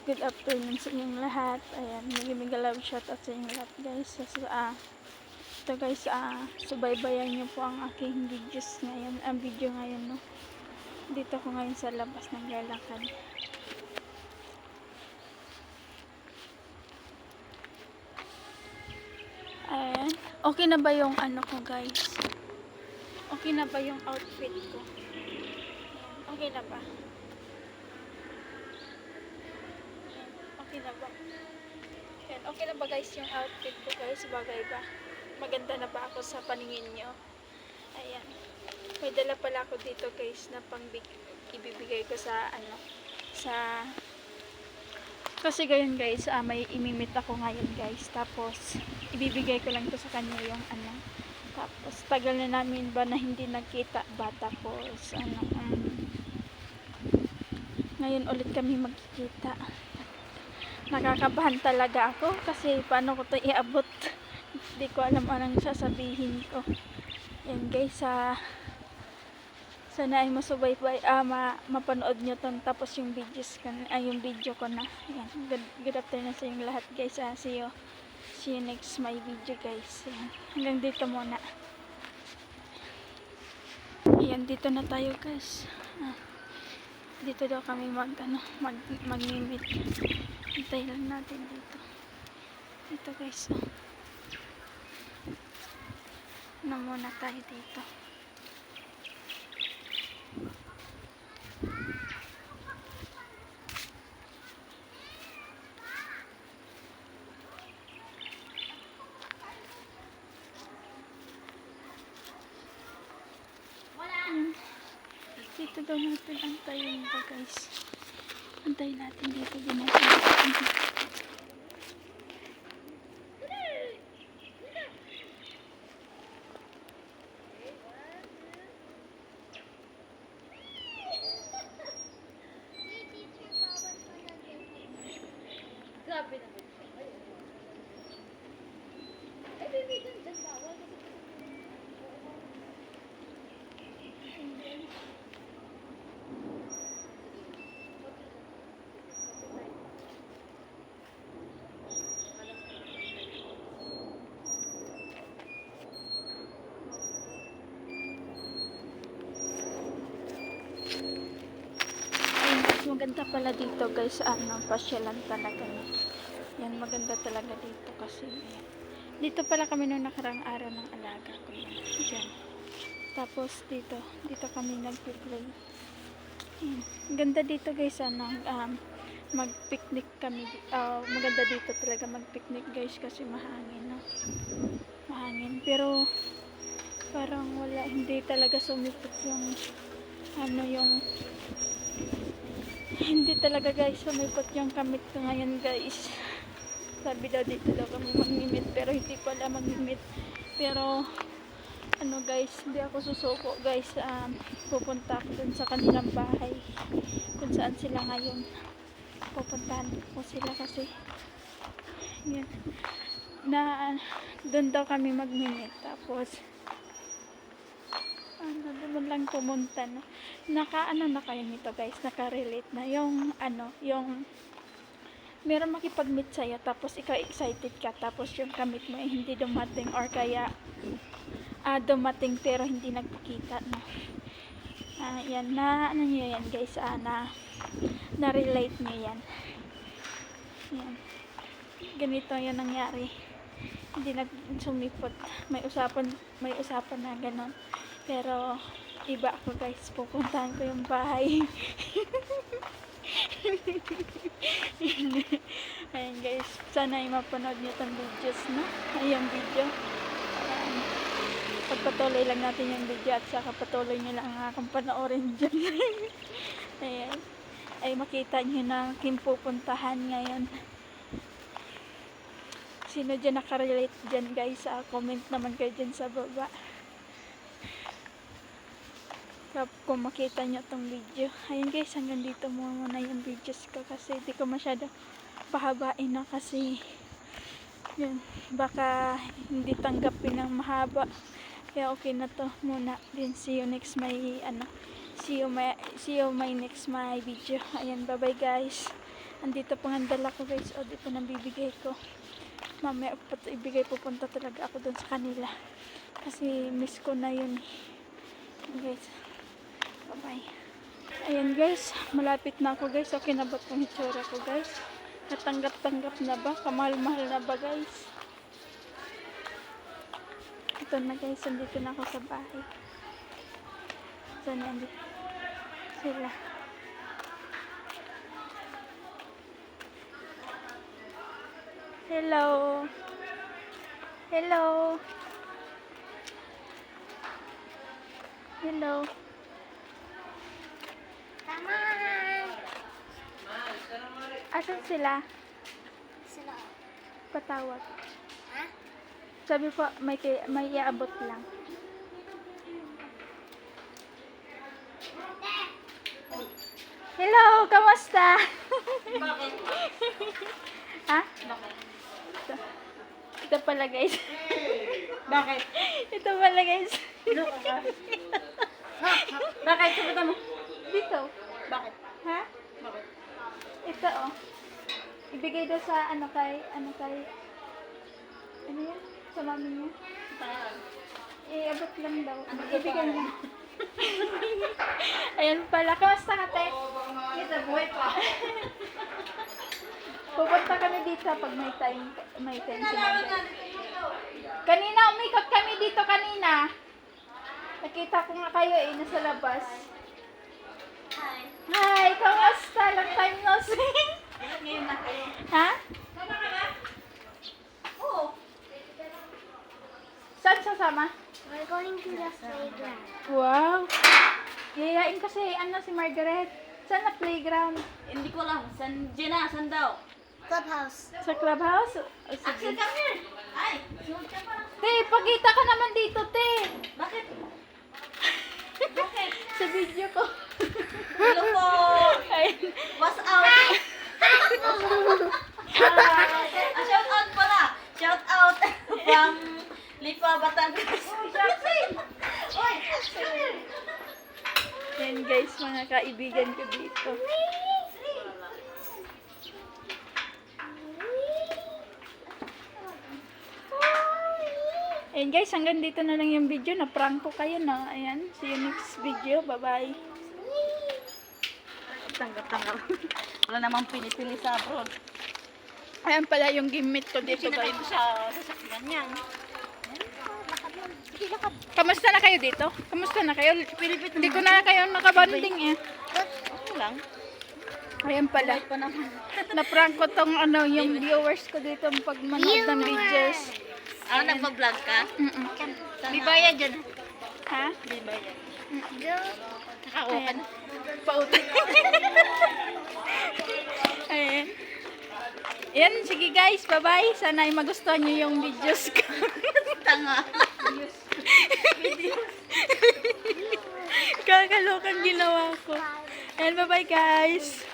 good afternoon sa inyong lahat. Ayan, mega love shoutout sa inyong lahat guys. Ito guys, subaybayan niyo po ang aking videos ngayon, ang video ngayon no. Dito ko ngayon sa labas ng lalakad. Ayan, okay na ba yung ano ko guys? Okay na ba yung outfit ko? Ayan, okay na ba? Okay na ba? Ayan, okay na ba guys yung outfit ko guys? Bagay ba? Maganda na ba ako sa paningin nyo? Ayan. May dala pala ako dito guys na ibibigay ko sa ano, sa kasi gayon guys, may imimit ako ngayon guys. Tapos ibibigay ko lang to sa kanya yung ano. Tapos tagal na namin ba na hindi nagkita ba, tapos ano, ngayon ulit kami magkikita. Nakakabahan talaga ako kasi paano ko to iabot. Hindi ko alam anong sasabihin ko. Yan guys, sana ay masubaybay, mapanood nyo ton, tapos yung videos ko, yung video ko na. Yan. Good afternoon sa inyong lahat guys. See you next my video guys. Yan. Hanggang dito muna. Yan, dito na tayo guys. Dito daw kami mag-meet. Hintay lang natin dito. Dito guys. Na muna tayo dito. Dito daw natin antayin ba guys. Antayin natin dito din natin. Grabe naman siya. Ay, baby, dyan bawal. Maganda pala dito guys, pasyalan talaga niya. Yan, maganda talaga dito kasi yan. Dito pala kami nung nakarang araw ng alaga ko yan. Diyan. Tapos dito kami nagpi-play. Ganda dito guys, mag-picnic kami. Maganda dito talaga mag-picnic guys kasi mahangin, no? Mahangin, pero parang wala, hindi talaga sumipot yung hindi talaga guys sumipot yung kamit ko ngayon guys. Sabi daw dito daw kami mag-meet, pero hindi pala mag-meet. Pero ano guys, hindi ako susuko guys. Pupunta ako dun sa kanilang bahay kung saan sila ngayon. Pupuntahan ko sila kasi yun, dun daw kami mag-meet. Tapos doon lang pumunta, no? Na kayo nito guys, naka-relate na yung meron makipag-meet sa'yo, tapos ikaw excited ka, tapos yung kamit mo hindi dumating, or kaya dumating pero hindi nagpakita, no? Yan, nyo yan guys, na-relate nyo yan. Yan, ganito yan nangyari, hindi nagsumipot. May usapan na ganon. Pero iba ako guys, pupuntahan ko yung bahay. Ayan guys, sana ay mapanood nyo itong videos, no? Yung video. Pagpatuloy lang natin yung video at saka patuloy nyo lang akong panoorin dyan. Ayan, ay makita nyo na aking pupuntahan ngayon. Sino dyan nakarelate dyan guys? Comment naman kayo dyan sa baba kung makita nyo itong video. Ayun guys, hanggang dito muna yung videos ko kasi di ko masyado pahabain na kasi yun, baka hindi tanggapin ng mahaba, kaya okay na to muna. Then see you next my next my video. Ayan, bye bye guys. Andito po ang dala ko guys. O, dito nang bibigay ko. Mamaya po ito ibigay. Pupunta talaga ako doon sa kanila. Kasi miss ko na yun. Guys. Bye-bye. Ayan guys. Malapit na ako guys. Okay na ba itong itsura ko guys? Natanggap-tanggap na ba? Kamahal-mahal na ba guys? Ito na guys. Andito na ako sa bahay. Saan na andito? Sila. Hello. Hello. Hello. Tama! Asan sila? Sino? Patawag. Ha? Sabi po, may iabot lang. Hello, kamusta? Ha? Ito pala guys. Bakit? Ito pala guys. Loko ka? Bakit? Sabi mo? Dito. Bakit? Ha? Bakit? Ito oh. Ibigay daw sa ano yan? Sa mami niya. Abot lang daw. Ibigay lang. Ayan pala. Kamusta ka, te? Ito, buhay pa. Pupunta kami dito pag may time si mami. Kanina, umikot kami dito kanina. Nakita ko nga kayo nasa labas. Hi. Hi, kamusta? Long time no see. Ngayon na kayo. Ha? Sama ka ba? Oo. Saan sasama? We're going to the playground. Wow. Yayain kasi si Margaret. Saan na playground? Hindi ko alam. San Gina? San daw? Clubhouse. Sa clubhouse? O, Axel, sige. come here. Ay, sunod ka pa. Te, pagkita ka naman dito, te. Bakit? Sa video ko. Hello po. Ay. What's out? Shout out pala. Shout out from Lipa, Batangas. Oy, Yan guys, mga kaibigan ko dito. Ayan guys, hanggang dito na lang yung video. Na-prank ko kayo na. Ayan, see you next video. Bye-bye. tanggap-tanggap. Wala namang pinipili sa abroad. Ayan pala yung gimmick ko dito Sinakay guys. mo sa sasakyan yan. Sige, lakad. Kamusta na kayo dito? Kamusta na kayo? Hindi ko na kayo nakabanding eh. Okay lang. Ayan pala. Pa naman. Na-prank ko tong yung viewers ko dito pag manood ng videos. Nagpa-vlog ka? Mm-mm. Di bayad dyan. Ha? Di bayad. Go. Nakakuha ka Ayan. na. Pautin. Ayan. Yan, sige guys, bye-bye. Sana ay magustuhan nyo yung videos ko. Tanga. Kakalokang ginawa ko. Ayan, bye-bye guys.